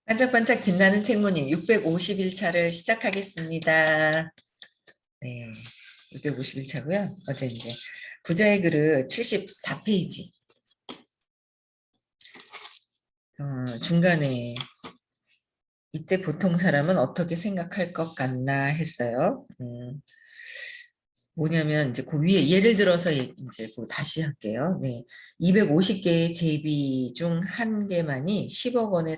반짝반짝 빛나는 책무님 651차를 시작하겠습니다. 네, 651차고요. 어제 이제 부자의 글을 74페이지 중간에 이때 보통 사람은 어떻게 생각할 것 같나 했어요. 뭐냐면 이제 그 위에 예를 들어서 이제 다시 할게요. 네, 250개의 제비 중 한 개만이 10억 원의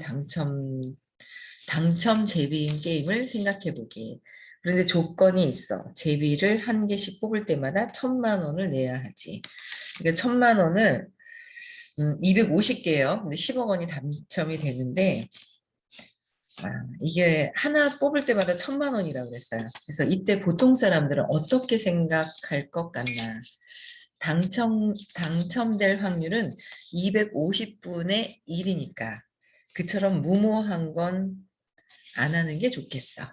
당첨 제비인 게임을 생각해 보기. 그런데 조건이 있어. 제비를 한 개씩 뽑을 때마다 1,000만 원을 내야 하지. 그러니까 1,000만 원을 250개예요. 근데 10억 원이 당첨이 되는데 이게 하나 뽑을 때마다 1,000만 원이라고 그랬어요. 그래서 이때 보통 사람들은 어떻게 생각할 것 같나? 당첨될 확률은 250분의 1이니까 그처럼 무모한 건 안 하는 게 좋겠어.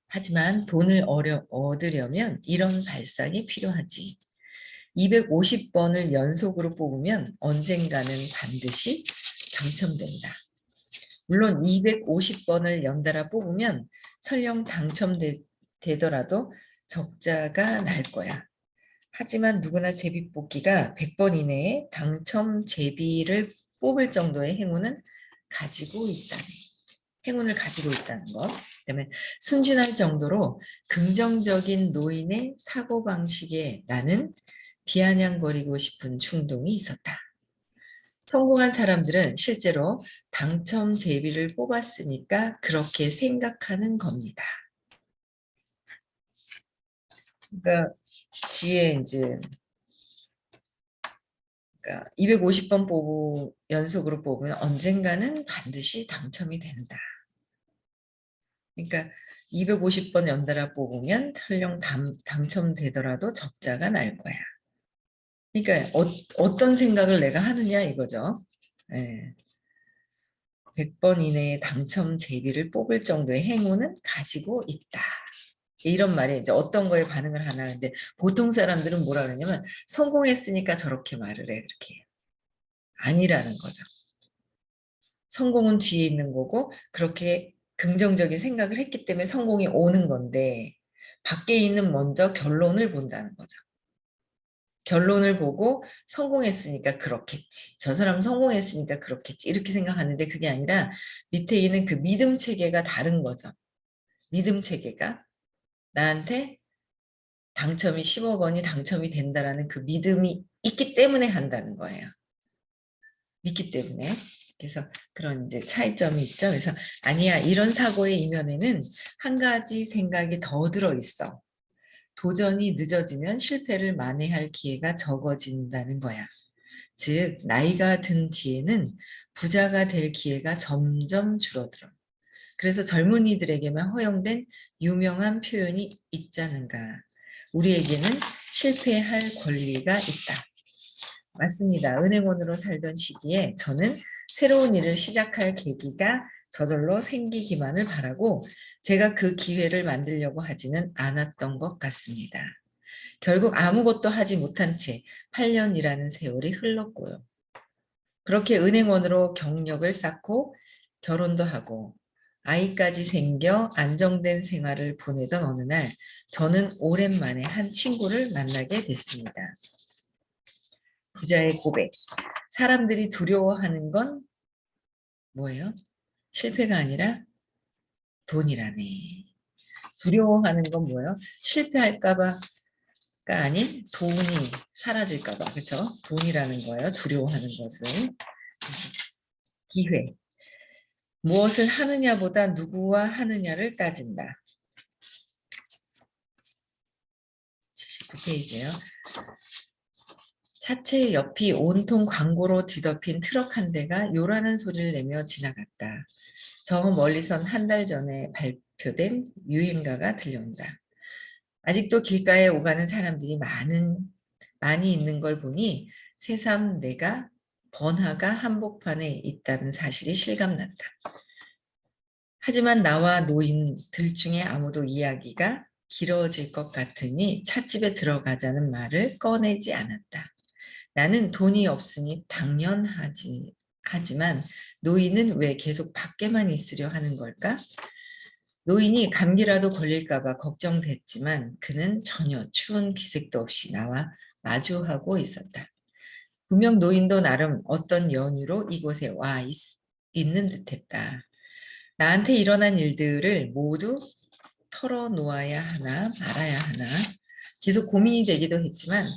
하지만 돈을 얻으려면 이런 발상이 필요하지. 250번을 연속으로 뽑으면 언젠가는 반드시 당첨된다. 물론 250번을 연달아 뽑으면 설령 당첨되더라도 적자가 날 거야. 하지만 누구나 제비뽑기가 100번 이내에 당첨 제비를 뽑을 정도의 행운을 가지고 있다는 것. 그다음에 순진할 정도로 긍정적인 노인의 사고방식에 나는 비아냥거리고 싶은 충동이 있었다. 성공한 사람들은 실제로 당첨 제비를 뽑았으니까 그렇게 생각하는 겁니다. 그러니까 뒤에 이제 250번 연속으로 뽑으면 언젠가는 반드시 당첨이 된다. 그러니까 250번 연달아 뽑으면 설령 당첨되더라도 적자가 날 거야. 그러니까 어떤 생각을 내가 하느냐 이거죠. 예. 100번 이내에 당첨 제비를 뽑을 정도의 행운은 가지고 있다. 이런 말에 이제 어떤 거에 반응을 하나 하는데 보통 사람들은 뭐라 그러냐면 성공했으니까 저렇게 말을 해 그렇게 해요. 아니라는 거죠. 성공은 뒤에 있는 거고 그렇게 긍정적인 생각을 했기 때문에 성공이 오는 건데 밖에 있는 먼저 결론을 본다는 거죠. 결론을 보고 성공했으니까 그렇겠지. 저 사람 성공했으니까 그렇겠지. 이렇게 생각하는데 그게 아니라 밑에 있는 그 믿음 체계가 다른 거죠. 믿음 체계가 나한테 당첨이 10억 원이 당첨이 된다라는 그 믿음이 있기 때문에 한다는 거예요. 믿기 때문에. 그래서 그런 이제 차이점이 있죠. 그래서 아니야, 이런 사고의 이면에는 한 가지 생각이 더 들어있어. 도전이 늦어지면 실패를 만회할 기회가 적어진다는 거야. 즉, 나이가 든 뒤에는 부자가 될 기회가 점점 줄어들어. 그래서 젊은이들에게만 허용된 유명한 표현이 있자는가. 우리에게는 실패할 권리가 있다. 맞습니다. 은행원으로 살던 시기에 저는 새로운 일을 시작할 계기가 저절로 생기기만을 바라고 제가 그 기회를 만들려고 하지는 않았던 것 같습니다. 결국 아무것도 하지 못한 채 8년이라는 세월이 흘렀고요. 그렇게 은행원으로 경력을 쌓고 결혼도 하고 아이까지 생겨 안정된 생활을 보내던 어느 날 저는 오랜만에 한 친구를 만나게 됐습니다. 부자의 고백. 사람들이 두려워하는 건 뭐예요? 실패가 아니라 돈이라네. 두려워하는 건 뭐예요? 실패할까봐가 아닌 돈이 사라질까봐. 그렇죠? 돈이라는 거예요. 두려워하는 것은. 기회. 무엇을 하느냐보다 누구와 하느냐를 따진다. 79페이지예요. 차체 옆이 온통 광고로 뒤덮인 트럭 한 대가 요라는 소리를 내며 지나갔다. 저 멀리선 한 달 전에 발표된 유행가가 들려온다. 아직도 길가에 오가는 사람들이 많이 있는 걸 보니 새삼 내가 번화가 한복판에 있다는 사실이 실감난다. 하지만 나와 노인들 중에 아무도 이야기가 길어질 것 같으니 찻집에 들어가자는 말을 꺼내지 않았다. 나는 돈이 없으니 당연하지 하지만 노인은 왜 계속 밖에만 있으려 하는 걸까? 노인이 감기라도 걸릴까 봐 걱정됐지만 그는 전혀 추운 기색도 없이 나와 마주하고 있었다. 분명 노인도 나름 어떤 연유로 이곳에 있는 듯했다. 나한테 일어난 일들을 모두 털어놓아야 하나 말아야 하나 계속 고민이 되기도 했지만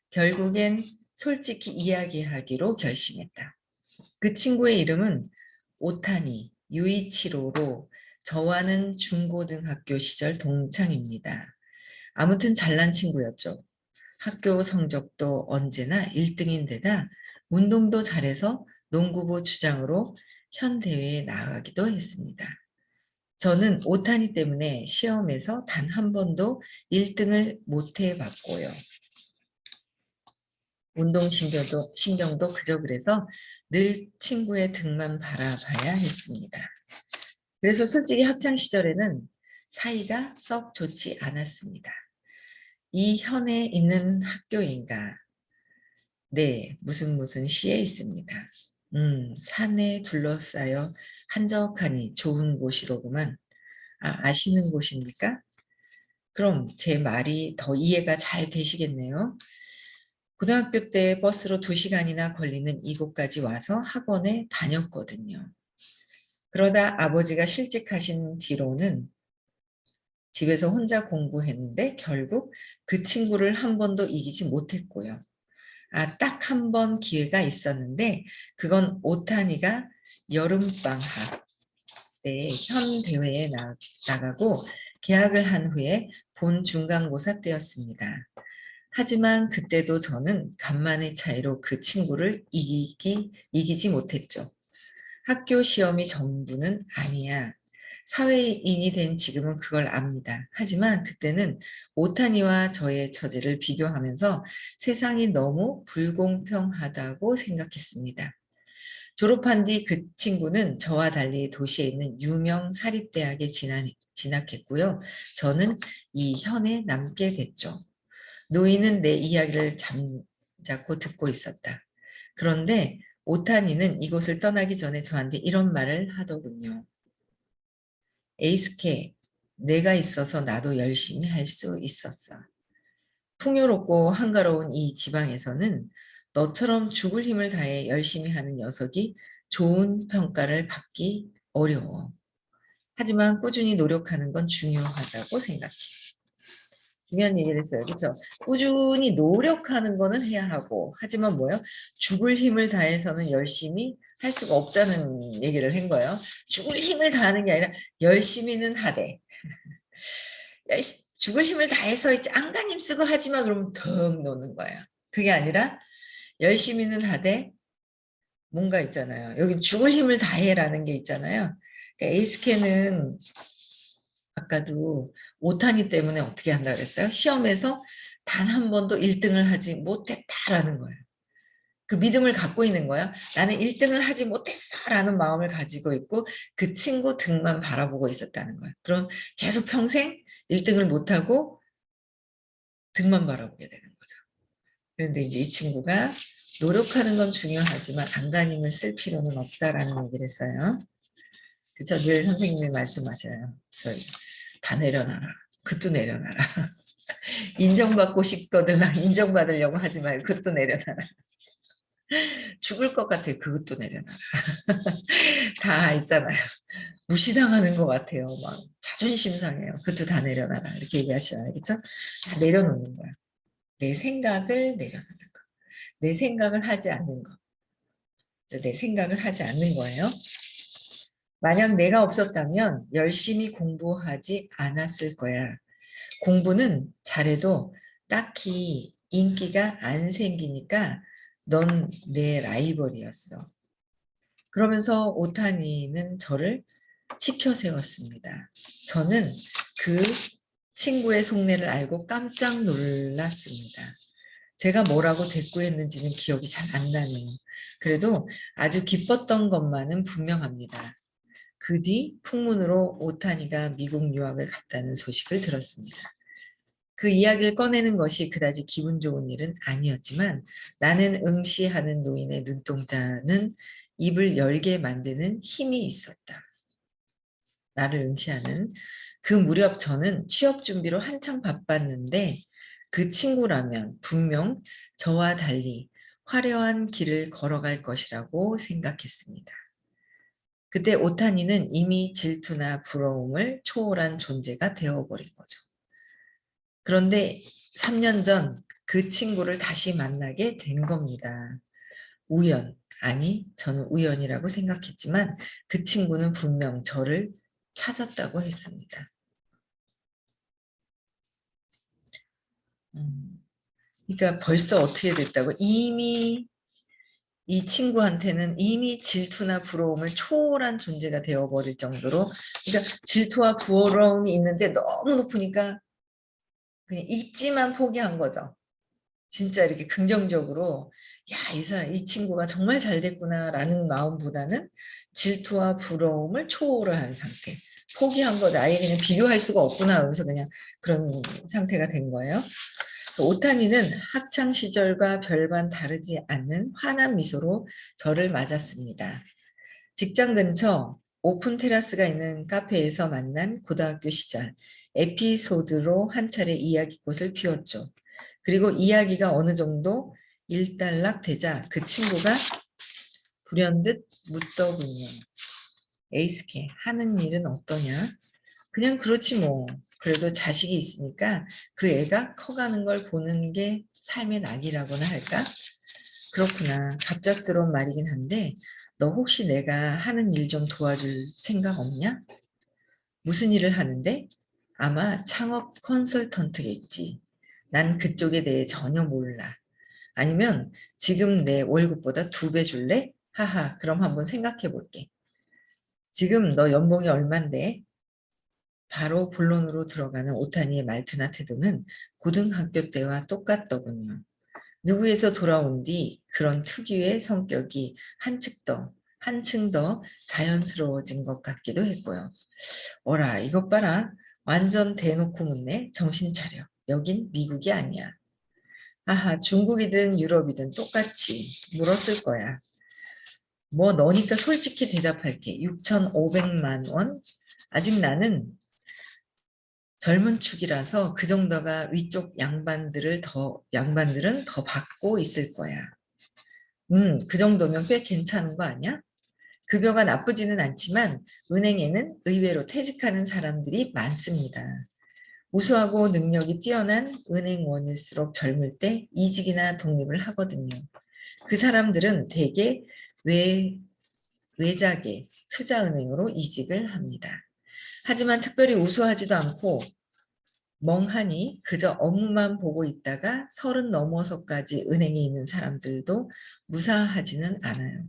결국엔 솔직히 이야기하기로 결심했다. 그 친구의 이름은 오타니 유이치로로 저와는 중고등학교 시절 동창입니다. 아무튼 잘난 친구였죠. 학교 성적도 언제나 1등인 데다 운동도 잘해서 농구부 주장으로 현 대회에 나가기도 했습니다. 저는 오타니 때문에 시험에서 단 한 번도 1등을 못 해봤고요. 운동신경도 그저 그래서 늘 친구의 등만 바라봐야 했습니다. 그래서 솔직히 학창 시절에는 사이가 썩 좋지 않았습니다. 이 현에 있는 학교인가? 네, 무슨 시에 있습니다. 산에 둘러싸여 한적하니 좋은 곳이로구만. 아시는 곳입니까? 그럼 제 말이 더 이해가 잘 되시겠네요. 고등학교 때 버스로 2시간이나 걸리는 이곳까지 와서 학원에 다녔거든요. 그러다 아버지가 실직하신 뒤로는 집에서 혼자 공부했는데 결국 그 친구를 한 번도 이기지 못했고요. 딱 한 번 기회가 있었는데 그건 오타니가 여름방학 때 현 대회에 나가고 계약을 한 후에 본 중간고사 때였습니다. 하지만 그때도 저는 간만의 차이로 그 친구를 이기지 못했죠. 학교 시험이 전부는 아니야. 사회인이 된 지금은 그걸 압니다. 하지만 그때는 오타니와 저의 처지를 비교하면서 세상이 너무 불공평하다고 생각했습니다. 졸업한 뒤 그 친구는 저와 달리 도시에 있는 유명 사립대학에 진학했고요. 저는 이 현에 남게 됐죠. 노인은 내 이야기를 잠자코 듣고 있었다. 그런데 오타니는 이곳을 떠나기 전에 저한테 이런 말을 하더군요. 에이스케, 내가 있어서 나도 열심히 할 수 있었어. 풍요롭고 한가로운 이 지방에서는 너처럼 죽을 힘을 다해 열심히 하는 녀석이 좋은 평가를 받기 어려워. 하지만 꾸준히 노력하는 건 중요하다고 생각해. 중요한 얘기를 했어요. 그렇죠? 꾸준히 노력하는 거는 해야 하고 하지만 뭐요? 죽을 힘을 다해서는 열심히 할 수가 없다는 얘기를 한 거예요. 죽을 힘을 다하는 게 아니라 열심히는 하되 죽을 힘을 다해서 이제 안간힘 쓰고 하지만 그러면 덩 노는 거예요. 그게 아니라 열심히는 하되 뭔가 있잖아요. 여기 죽을 힘을 다해라는 게 있잖아요. 그러니까 에이스케는 아까도 오타니 때문에 어떻게 한다 그랬어요? 시험에서 단 한 번도 1등을 하지 못했다라는 거예요. 그 믿음을 갖고 있는 거예요. 나는 1등을 하지 못했어라는 마음을 가지고 있고 그 친구 등만 바라보고 있었다는 거예요. 그럼 계속 평생 1등을 못하고 등만 바라보게 되는 거죠. 그런데 이제 이 친구가 노력하는 건 중요하지만 안간힘을 쓸 필요는 없다라는 얘기를 했어요. 그쵸? 늘 선생님이 말씀하셔요. 저희 다 내려놔라. 그것도 내려놔라. 인정받고 싶거든 인정받으려고 하지 말고 그것도 내려놔라. 죽을 것 같아. 그것도 내려놔라. 다 있잖아요. 무시당하는 것 같아요. 막 자존심 상해요. 그것도 다 내려놔라. 이렇게 얘기하시잖아요. 그렇죠? 다 내려놓는 거야. 내 생각을 내려놓는 거. 내 생각을 하지 않는 거. 내 생각을 하지 않는 거예요. 만약 내가 없었다면 열심히 공부하지 않았을 거야. 공부는 잘해도 딱히 인기가 안 생기니까 넌 내 라이벌이었어. 그러면서 오타니는 저를 치켜 세웠습니다. 저는 그 친구의 속내를 알고 깜짝 놀랐습니다. 제가 뭐라고 대꾸했는지는 기억이 잘 안 나네요. 그래도 아주 기뻤던 것만은 분명합니다. 그 뒤 풍문으로 오타니가 미국 유학을 갔다는 소식을 들었습니다. 그 이야기를 꺼내는 것이 그다지 기분 좋은 일은 아니었지만 나는 응시하는 노인의 눈동자는 입을 열게 만드는 힘이 있었다. 나를 응시하는. 그 무렵 저는 취업 준비로 한창 바빴는데 그 친구라면 분명 저와 달리 화려한 길을 걸어갈 것이라고 생각했습니다. 그때 오타니는 이미 질투나 부러움을 초월한 존재가 되어버린 거죠. 그런데 3년 전 그 친구를 다시 만나게 된 겁니다. 우연, 아니 저는 우연이라고 생각했지만 그 친구는 분명 저를 찾았다고 했습니다. 그러니까 벌써 어떻게 됐다고? 이미 이 친구한테는 이미 질투나 부러움을 초월한 존재가 되어버릴 정도로, 그러니까 질투와 부러움이 있는데 너무 높으니까 그냥 잊지만 포기한 거죠. 진짜 이렇게 긍정적으로 야, 이 친구가 정말 잘 됐구나라는 마음보다는 질투와 부러움을 초월한 상태. 포기한 거죠. 아예 그냥 비교할 수가 없구나 하면서 그냥 그런 상태가 된 거예요. 오타니는 학창 시절과 별반 다르지 않는 환한 미소로 저를 맞았습니다. 직장 근처 오픈 테라스가 있는 카페에서 만난 고등학교 시절 에피소드로 한 차례 이야기꽃을 피웠죠. 그리고 이야기가 어느 정도 일단락되자 그 친구가 불현듯 묻더군요. 에이스케, 하는 일은 어떠냐? 그냥 그렇지 뭐. 그래도 자식이 있으니까 그 애가 커가는 걸 보는 게 삶의 낙이라고나 할까? 그렇구나. 갑작스러운 말이긴 한데 너 혹시 내가 하는 일 좀 도와줄 생각 없냐? 무슨 일을 하는데? 아마 창업 컨설턴트겠지. 난 그쪽에 대해 전혀 몰라. 아니면 지금 내 월급보다 2배 줄래? 하하, 그럼 한번 생각해 볼게. 지금 너 연봉이 얼만데? 바로 본론으로 들어가는 오타니의 말투나 태도는 고등학교 때와 똑같더군요. 미국에서 돌아온 뒤 그런 특유의 성격이 한층 더 자연스러워진 것 같기도 했고요. 어라, 이것 봐라. 완전 대놓고 묻네. 정신 차려. 여긴 미국이 아니야. 아하, 중국이든 유럽이든 똑같이 물었을 거야. 뭐 너니까 솔직히 대답할게. 6,500만 원? 아직 나는 젊은 축이라서 그 정도가 위쪽 양반들은 더 받고 있을 거야. 그 정도면 꽤 괜찮은 거 아니야? 급여가 나쁘지는 않지만 은행에는 의외로 퇴직하는 사람들이 많습니다. 우수하고 능력이 뛰어난 은행원일수록 젊을 때 이직이나 독립을 하거든요. 그 사람들은 대개 외작의 투자은행으로 이직을 합니다. 하지만 특별히 우수하지도 않고 멍하니 그저 업무만 보고 있다가 30 넘어서까지 은행에 있는 사람들도 무사하지는 않아요.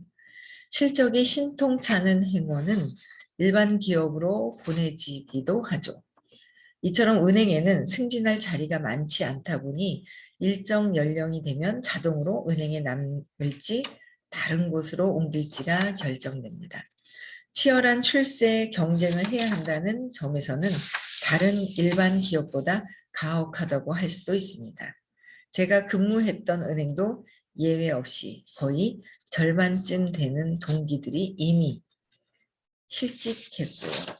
실적이 신통찮은 행원은 일반 기업으로 보내지기도 하죠. 이처럼 은행에는 승진할 자리가 많지 않다 보니 일정 연령이 되면 자동으로 은행에 남을지 다른 곳으로 옮길지가 결정됩니다. 치열한 출세 경쟁을 해야 한다는 점에서는 다른 일반 기업보다 가혹하다고 할 수도 있습니다. 제가 근무했던 은행도 예외 없이 거의 절반쯤 되는 동기들이 이미 실직했고요.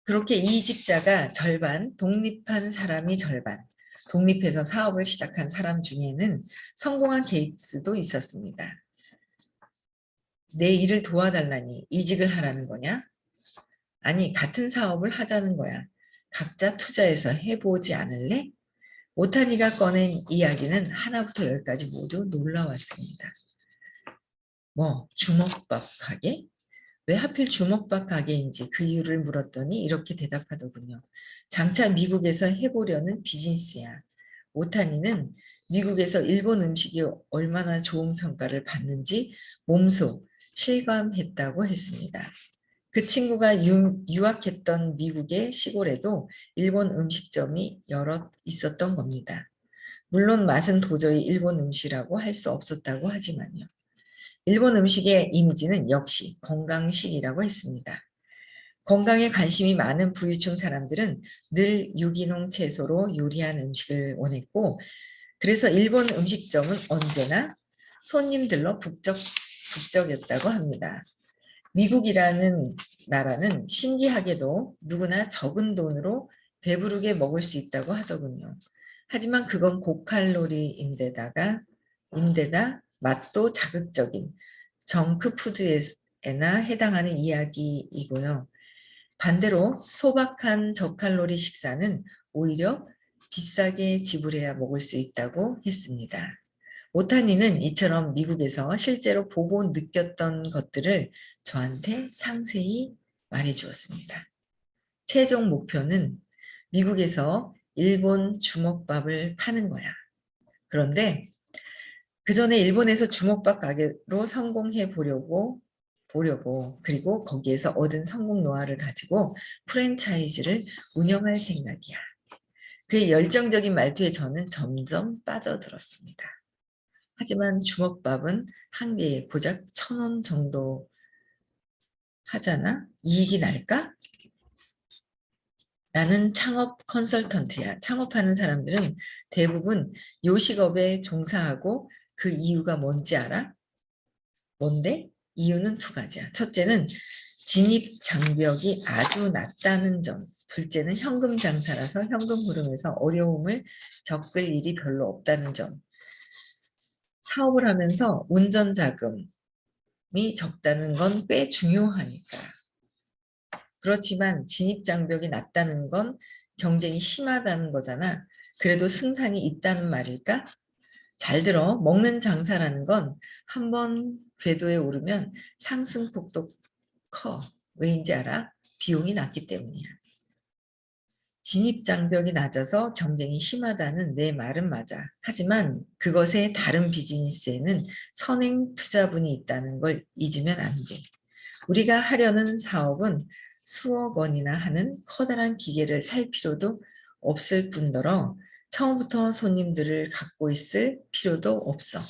그렇게 이직자가 절반, 독립한 사람이 절반, 독립해서 사업을 시작한 사람 중에는 성공한 케이스도 있었습니다. 내 일을 도와달라니 이직을 하라는 거냐? 아니, 같은 사업을 하자는 거야. 각자 투자해서 해보지 않을래? 오타니가 꺼낸 이야기는 하나부터 10까지 모두 놀라웠습니다. 뭐 주먹밥 가게? 왜 하필 주먹밥 가게인지 그 이유를 물었더니 이렇게 대답하더군요. 장차 미국에서 해보려는 비즈니스야. 오타니는 미국에서 일본 음식이 얼마나 좋은 평가를 받는지 몸소 실감했다고 했습니다. 그 친구가 유학했던 미국의 시골에도 일본 음식점이 여럿 있었던 겁니다. 물론 맛은 도저히 일본 음식이라고 할 수 없었다고 하지만요. 일본 음식의 이미지는 역시 건강식이라고 했습니다. 건강에 관심이 많은 부유층 사람들은 늘 유기농 채소로 요리한 음식을 원했고, 그래서 일본 음식점은 언제나 손님들로 북적북적 국적이었다고 합니다. 미국이라는 나라는 신기하게도 누구나 적은 돈으로 배부르게 먹을 수 있다고 하더군요. 하지만 그건 고칼로리인데다 맛도 자극적인 정크푸드에나 해당하는 이야기이고요. 반대로 소박한 저칼로리 식사는 오히려 비싸게 지불해야 먹을 수 있다고 했습니다. 오타니는 이처럼 미국에서 실제로 보고 느꼈던 것들을 저한테 상세히 말해 주었습니다. 최종 목표는 미국에서 일본 주먹밥을 파는 거야. 그런데 그 전에 일본에서 주먹밥 가게로 성공해 보려고 그리고 거기에서 얻은 성공 노하우를 가지고 프랜차이즈를 운영할 생각이야. 그의 열정적인 말투에 저는 점점 빠져들었습니다. 하지만 주먹밥은 한 개에 고작 1,000원 정도 하잖아? 이익이 날까? 나는 창업 컨설턴트야. 창업하는 사람들은 대부분 요식업에 종사하고 그 이유가 뭔지 알아? 뭔데? 이유는 두 가지야. 첫째는 진입 장벽이 아주 낮다는 점. 둘째는 현금 장사라서 현금 흐름에서 어려움을 겪을 일이 별로 없다는 점. 사업을 하면서 운전 자금이 적다는 건 꽤 중요하니까. 그렇지만 진입 장벽이 낮다는 건 경쟁이 심하다는 거잖아. 그래도 승산이 있다는 말일까? 잘 들어. 먹는 장사라는 건 한 번 궤도에 오르면 상승폭도 커. 왜인지 알아? 비용이 낮기 때문이야. 진입 장벽이 낮아서 경쟁이 심하다는 내 말은 맞아. 하지만 그것의 다른 비즈니스에는 선행 투자분이 있다는 걸 잊으면 안 돼. 우리가 하려는 사업은 수억 원이나 하는 커다란 기계를 살 필요도 없을 뿐더러 처음부터 손님들을 갖고 있을 필요도 없어.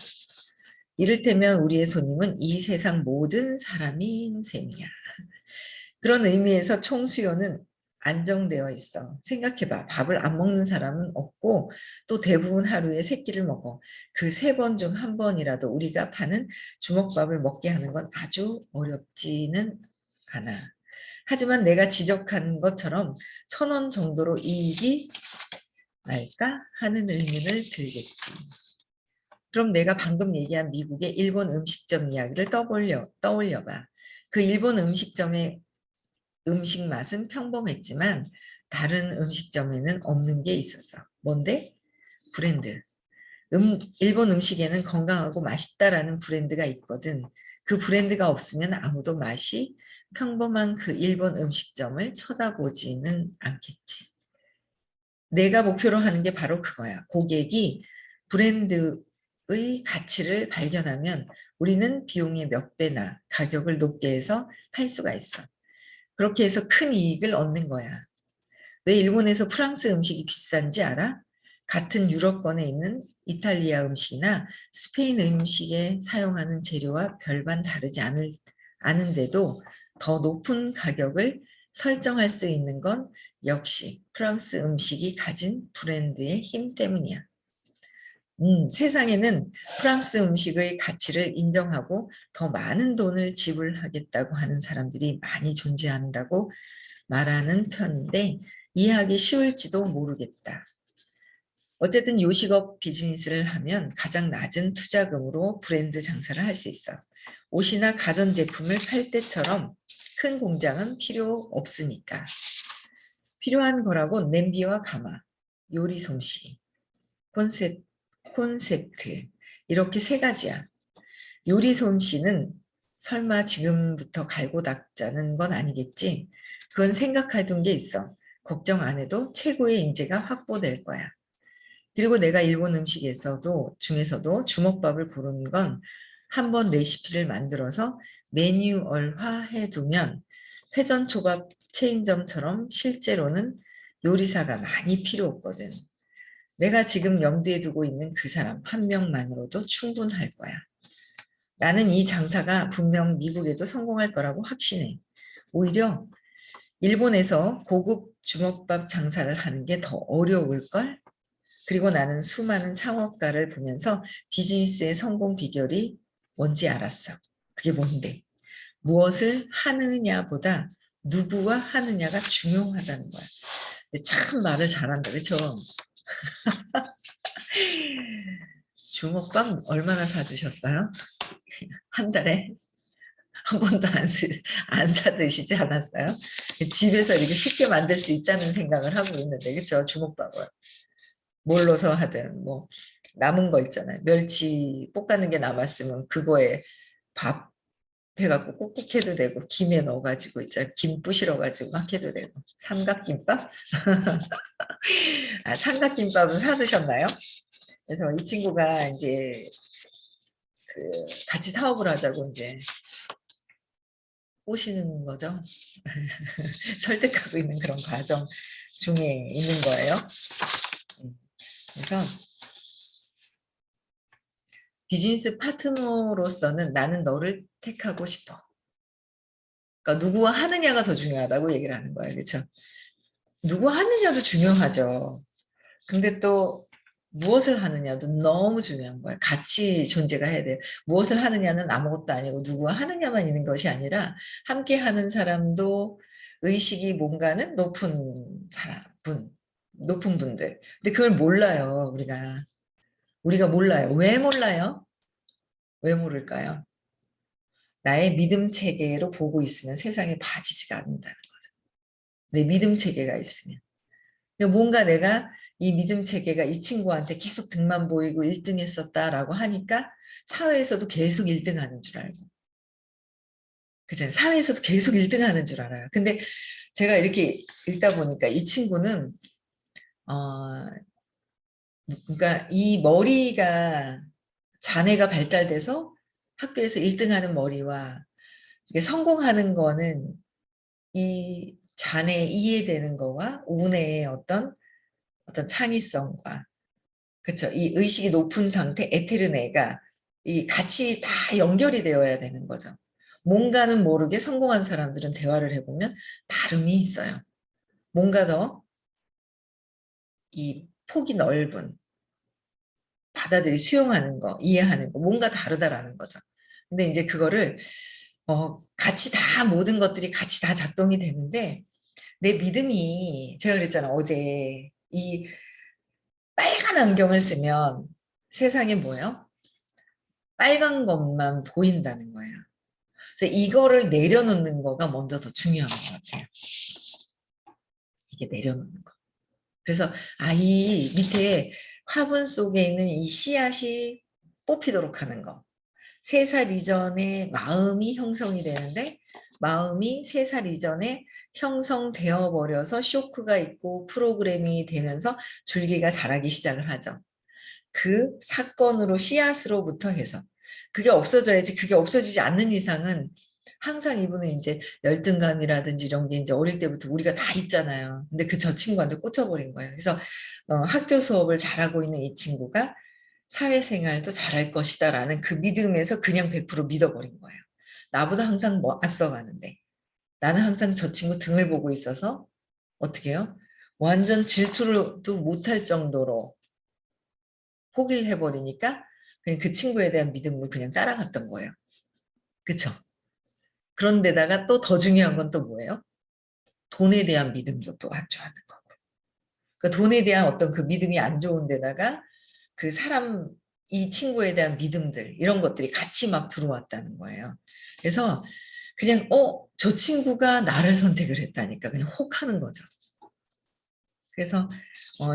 이를테면 우리의 손님은 이 세상 모든 사람인 셈이야. 그런 의미에서 총수요는 안정되어 있어. 생각해봐. 밥을 안 먹는 사람은 없고 또 대부분 하루에 3끼를 먹어. 그 3번 중 1번이라도 우리가 파는 주먹밥을 먹게 하는 건 아주 어렵지는 않아. 하지만 내가 지적한 것처럼 1,000원 정도로 이익이 날까 하는 의문을 들겠지. 그럼 내가 방금 얘기한 미국의 일본 음식점 이야기를 떠올려봐. 그 일본 음식점의 음식 맛은 평범했지만 다른 음식점에는 없는 게 있었어. 뭔데? 브랜드. 일본 음식에는 건강하고 맛있다라는 브랜드가 있거든. 그 브랜드가 없으면 아무도 맛이 평범한 그 일본 음식점을 쳐다보지는 않겠지. 내가 목표로 하는 게 바로 그거야. 고객이 브랜드의 가치를 발견하면 우리는 비용의 몇 배나 가격을 높게 해서 팔 수가 있어. 그렇게 해서 큰 이익을 얻는 거야. 왜 일본에서 프랑스 음식이 비싼지 알아? 같은 유럽권에 있는 이탈리아 음식이나 스페인 음식에 사용하는 재료와 별반 다르지 않은데도 더 높은 가격을 설정할 수 있는 건 역시 프랑스 음식이 가진 브랜드의 힘 때문이야. 세상에는 프랑스 음식의 가치를 인정하고 더 많은 돈을 지불하겠다고 하는 사람들이 많이 존재한다고 말하는 편인데 이해하기 쉬울지도 모르겠다. 어쨌든 요식업 비즈니스를 하면 가장 낮은 투자금으로 브랜드 장사를 할 수 있어. 옷이나 가전제품을 팔 때처럼 큰 공장은 필요 없으니까. 필요한 거라고 냄비와 가마, 요리 솜씨, 콘셉트 이렇게 3가지야. 요리 솜씨는 설마 지금부터 갈고 닦자는 건 아니겠지? 그건 생각해 둔 게 있어. 걱정 안 해도 최고의 인재가 확보될 거야. 그리고 내가 일본 중에서도 주먹밥을 고른 건 한 번 레시피를 만들어서 매뉴얼화해 두면 회전초밥 체인점처럼 실제로는 요리사가 많이 필요 없거든. 내가 지금 염두에 두고 있는 그 사람 한 명만으로도 충분할 거야. 나는 이 장사가 분명 미국에도 성공할 거라고 확신해. 오히려 일본에서 고급 주먹밥 장사를 하는 게 더 어려울걸? 그리고 나는 수많은 창업가를 보면서 비즈니스의 성공 비결이 뭔지 알았어. 그게 뭔데? 무엇을 하느냐보다 누구와 하느냐가 중요하다는 거야. 근데 참 말을 잘한다. 그렇죠? 주먹밥 얼마나 사주셨어요? 한 달에 한 번도 안 사드시지 않았어요? 집에서 이렇게 쉽게 만들 수 있다는 생각을 하고 있는데, 그렇죠? 주먹밥을. 뭘 넣어서 하든, 뭐, 남은 거 있잖아요. 멸치 볶아는 게 남았으면 그거에 밥 해갖고 꾹꾹 해도 되고, 김에 넣어가지고, 있잖아요. 김 부실어가지고 막 해도 되고. 삼각김밥? 아, 삼각김밥은 사드셨나요? 그래서 이 친구가 이제 그 같이 사업을 하자고 이제 꼬시는 거죠. 설득하고 있는 그런 과정 중에 있는 거예요. 그래서 비즈니스 파트너로서는 나는 너를 택하고 싶어. 그러니까 누구와 하느냐가 더 중요하다고 얘기를 하는 거예요. 그렇죠? 누구 하느냐도 중요하죠. 근데 또 무엇을 하느냐도 너무 중요한 거예요. 같이 존재가 해야 돼요. 무엇을 하느냐는 아무것도 아니고 누구와 하느냐만 있는 것이 아니라 함께 하는 사람도 의식이 뭔가는 높은 사람, 높은 분들. 근데 그걸 몰라요, 우리가. 우리가 몰라요. 왜 몰라요? 왜 모를까요? 나의 믿음 체계로 보고 있으면 세상에 빠지지가 않는다는 거죠. 내 믿음 체계가 있으면. 그러니까 뭔가 내가 이 믿음 체계가 이 친구한테 계속 등만 보이고 1등 했었다라고 하니까 사회에서도 계속 1등 하는 줄 알고. 그죠? 사회에서도 계속 1등 하는 줄 알아요. 근데 제가 이렇게 읽다 보니까 이 친구는, 그러니까 이 머리가 자네가 발달돼서 학교에서 1등 하는 머리와 이게 성공하는 거는 이 자네 이해되는 거와 운의 어떤 창의성과 그렇죠. 이 의식이 높은 상태 에테르네가 이 같이 다 연결이 되어야 되는 거죠. 뭔가는 모르게 성공한 사람들은 대화를 해보면 다름이 있어요. 뭔가 더 이 폭이 넓은 받아들이 수용하는 거, 이해하는 거, 뭔가 다르다라는 거죠. 근데 이제 그거를 같이 다 모든 것들이 같이 다 작동이 되는데 내 믿음이 제가 그랬잖아 어제 이 빨간 안경을 쓰면 세상에 뭐예요? 빨간 것만 보인다는 거예요. 그래서 이거를 내려놓는 거가 먼저 더 중요한 것 같아요. 이게 내려놓는 거. 그래서 이 밑에 화분 속에 있는 이 씨앗이 뽑히도록 하는 거. 3살 이전에 마음이 형성이 되는데 마음이 3살 이전에 형성되어 버려서 쇼크가 있고 프로그래밍이 되면서 줄기가 자라기 시작을 하죠. 그 사건으로 씨앗으로부터 해서 그게 없어져야지. 그게 없어지지 않는 이상은 항상 이분은 이제 열등감이라든지 이런 게 이제 어릴 때부터 우리가 다 있잖아요. 근데 저 친구한테 꽂혀버린 거예요. 그래서 학교 수업을 잘하고 있는 이 친구가 사회생활도 잘할 것이다라는 그 믿음에서 그냥 100% 믿어버린 거예요. 나보다 항상 뭐 앞서가는데 나는 항상 저 친구 등을 보고 있어서 어떻게 해요? 완전 질투도 못할 정도로 포기를 해버리니까 그냥 그 친구에 대한 믿음으로 그냥 따라갔던 거예요. 그쵸? 그런데다가 또 더 중요한 건 또 뭐예요? 돈에 대한 믿음도 또 아주 하는 거고. 그 돈에 대한 어떤 그 믿음이 안 좋은 데다가 그 사람, 이 친구에 대한 믿음들, 이런 것들이 같이 막 들어왔다는 거예요. 그래서 그냥, 저 친구가 나를 선택을 했다니까 그냥 혹 하는 거죠. 그래서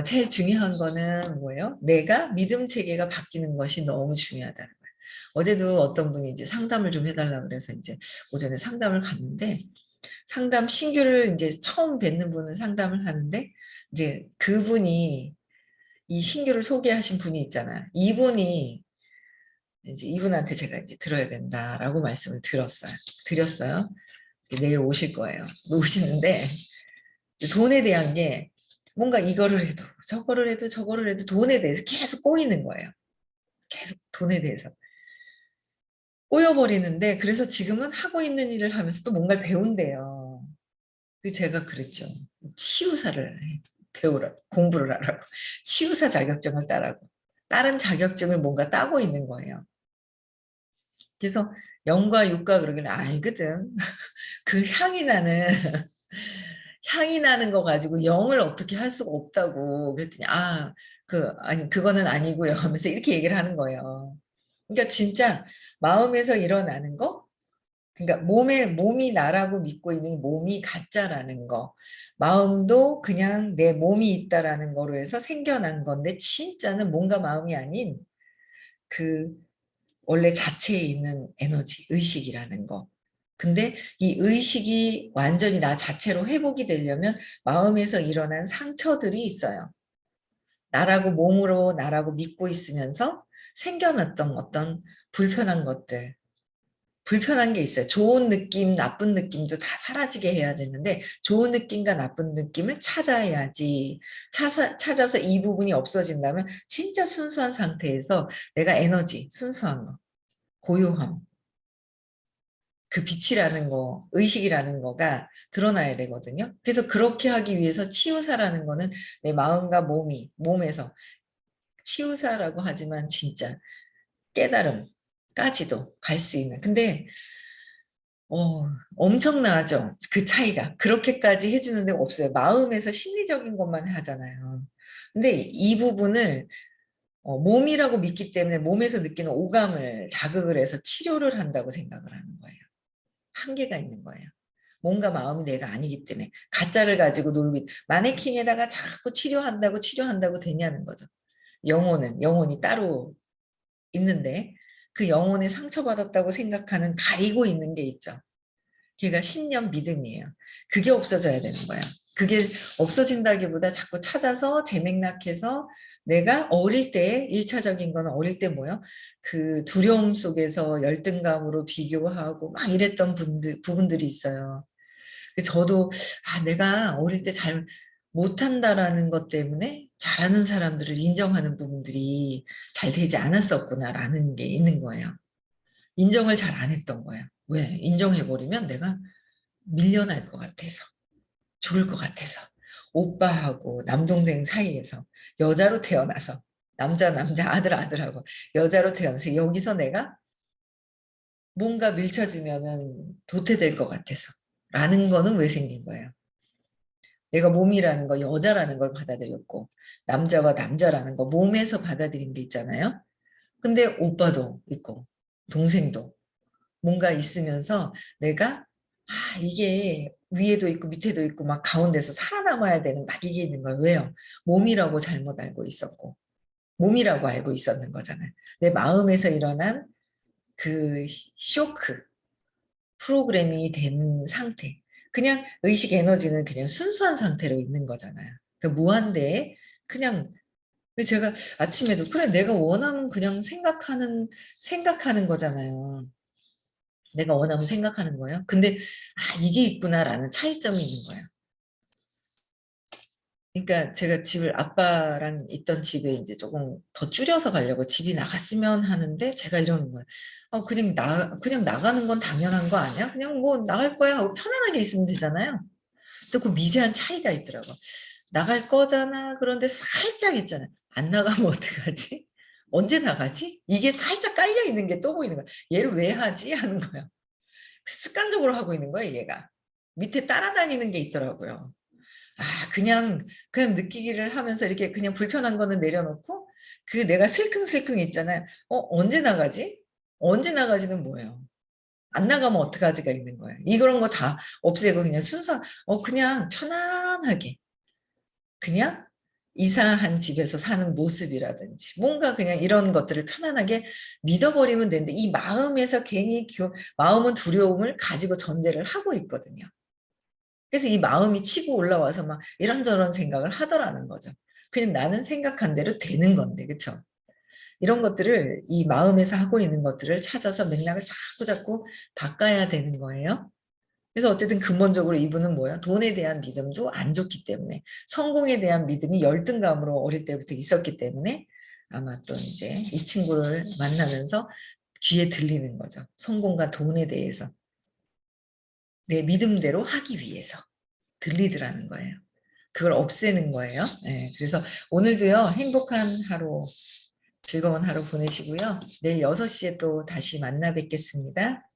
제일 중요한 거는 뭐예요? 내가 믿음 체계가 바뀌는 것이 너무 중요하다는 거예요. 어제도 어떤 분이 이제 상담을 좀 해달라고 그래서 이제 오전에 상담을 갔는데 신규를 이제 처음 뵙는 분은 상담을 하는데 이제 그분이 이 신규를 소개하신 분이 있잖아요. 이분이 이제 이분한테 제가 이제 들어야 된다라고 말씀을 드렸어요. 내일 오실 거예요. 오시는데 돈에 대한 게 뭔가 이거를 해도 저거를 해도 돈에 대해서 계속 꼬이는 거예요. 계속 돈에 대해서 꼬여버리는데 그래서 지금은 하고 있는 일을 하면서 또 뭔가를 배운대요. 제가 그랬죠. 치유사를 배우라 공부를 하라고 치유사 자격증을 따라고 다른 자격증을 뭔가 따고 있는 거예요. 그래서 영과 육과 그러길래 알거든. 그 향이 나는 향이 나는 거 가지고 영을 어떻게 할 수가 없다고 그랬더니 아니 그거는 아니고요 하면서 이렇게 얘기를 하는 거예요. 그러니까 진짜 마음에서 일어나는 거, 그러니까 몸이 나라고 믿고 있는 몸이 가짜라는 거, 마음도 그냥 내 몸이 있다라는 거로 해서 생겨난 건데 진짜는 몸과 마음이 아닌 그 원래 자체에 있는 에너지, 의식이라는 거. 근데 이 의식이 완전히 나 자체로 회복이 되려면 마음에서 일어난 상처들이 있어요. 나라고 몸으로 나라고 믿고 있으면서 생겨났던 어떤 불편한 것들, 불편한 게 있어요. 좋은 느낌, 나쁜 느낌도 다 사라지게 해야 되는데 좋은 느낌과 나쁜 느낌을 찾아야지. 찾아서 이 부분이 없어진다면 진짜 순수한 상태에서 내가 에너지, 순수한 거, 고요함, 그 빛이라는 거, 의식이라는 거가 드러나야 되거든요. 그래서 그렇게 하기 위해서 치유사라는 거는 내 마음과 몸에서 치유사라고 하지만 진짜 깨달음까지도 갈 수 있는. 근데 엄청나죠. 그 차이가. 그렇게까지 해주는 데가 없어요. 마음에서 심리적인 것만 하잖아요. 근데 이 부분을 몸이라고 믿기 때문에 몸에서 느끼는 오감을 자극을 해서 치료를 한다고 생각을 하는 거예요. 한계가 있는 거예요. 몸과 마음이 내가 아니기 때문에 가짜를 가지고 놀고 마네킹에다가 자꾸 치료한다고 되냐는 거죠. 영혼이 따로 있는데 그 영혼에 상처받았다고 생각하는 가리고 있는 게 있죠. 걔가 신념 믿음이에요. 그게 없어져야 되는 거야. 그게 없어진다기보다 자꾸 찾아서 재맥락해서 내가 어릴 때 1차적인 거는 어릴 때 뭐요? 그 두려움 속에서 열등감으로 비교하고 막 이랬던 부분들이 있어요. 저도 내가 어릴 때 잘 못한다라는 것 때문에 잘하는 사람들을 인정하는 부분들이 잘 되지 않았었구나라는 게 있는 거예요. 인정을 잘 안 했던 거예요. 왜? 인정해버리면 내가 밀려날 것 같아서, 죽을 것 같아서, 오빠하고 남동생 사이에서 여자로 태어나서, 남자, 아들하고 여자로 태어나서 여기서 내가 뭔가 밀쳐지면은 도태될 것 같아서 라는 거는 왜 생긴 거예요? 내가 몸이라는 거, 여자라는 걸 받아들였고 남자와 남자라는 거 몸에서 받아들인 게 있잖아요. 근데 오빠도 있고 동생도 뭔가 있으면서 내가 이게 위에도 있고 밑에도 있고 막 가운데서 살아남아야 되는 막 이게 있는 거예요. 왜요? 몸이라고 잘못 알고 있었고 몸이라고 알고 있었는 거잖아요. 내 마음에서 일어난 그 쇼크 프로그램이 된 상태. 그냥 의식 에너지는 그냥 순수한 상태로 있는 거잖아요. 그 무한대에 그냥 제가 아침에도 그래 내가 원하면 그냥 생각하는 거잖아요. 내가 원하면 생각하는 거예요. 근데 이게 있구나라는 차이점이 있는 거예요. 그러니까 제가 집을 아빠랑 있던 집에 이제 조금 더 줄여서 가려고 집이 나갔으면 하는데 제가 이러는 거예요. 그냥 나가는 건 당연한 거 아니야? 그냥 뭐 나갈 거야 하고 편안하게 있으면 되잖아요. 또 그 미세한 차이가 있더라고. 나갈 거잖아. 그런데 살짝 있잖아요. 안 나가면 어떡하지? 언제 나가지? 이게 살짝 깔려 있는 게 또 보이는 거야. 얘를 왜 하지? 하는 거예요. 습관적으로 하고 있는 거예요, 얘가. 밑에 따라다니는 게 있더라고요. 그냥 느끼기를 하면서 이렇게 그냥 불편한 거는 내려놓고 그 내가 슬컹슬컹 있잖아요. 언제 나가지? 언제 나가지는 뭐예요? 안 나가면 어떡하지가 있는 거예요. 이런 거 다 없애고 그냥 그냥 편안하게 그냥 이사한 집에서 사는 모습이라든지 뭔가 그냥 이런 것들을 편안하게 믿어버리면 되는데 이 마음에서 괜히 마음은 두려움을 가지고 전제를 하고 있거든요. 그래서 이 마음이 치고 올라와서 막 이런저런 생각을 하더라는 거죠. 그냥 나는 생각한 대로 되는 건데, 그쵸? 이런 것들을 이 마음에서 하고 있는 것들을 찾아서 맥락을 자꾸 바꿔야 되는 거예요. 그래서 어쨌든 근본적으로 이분은 뭐야? 돈에 대한 믿음도 안 좋기 때문에 성공에 대한 믿음이 열등감으로 어릴 때부터 있었기 때문에 아마 또 이제 이 친구를 만나면서 귀에 들리는 거죠. 성공과 돈에 대해서 내 믿음대로 하기 위해서. 들리더라는 거예요. 그걸 없애는 거예요. 네, 그래서 오늘도요, 행복한 하루, 즐거운 하루 보내시고요. 내일 6시에 또 다시 만나 뵙겠습니다.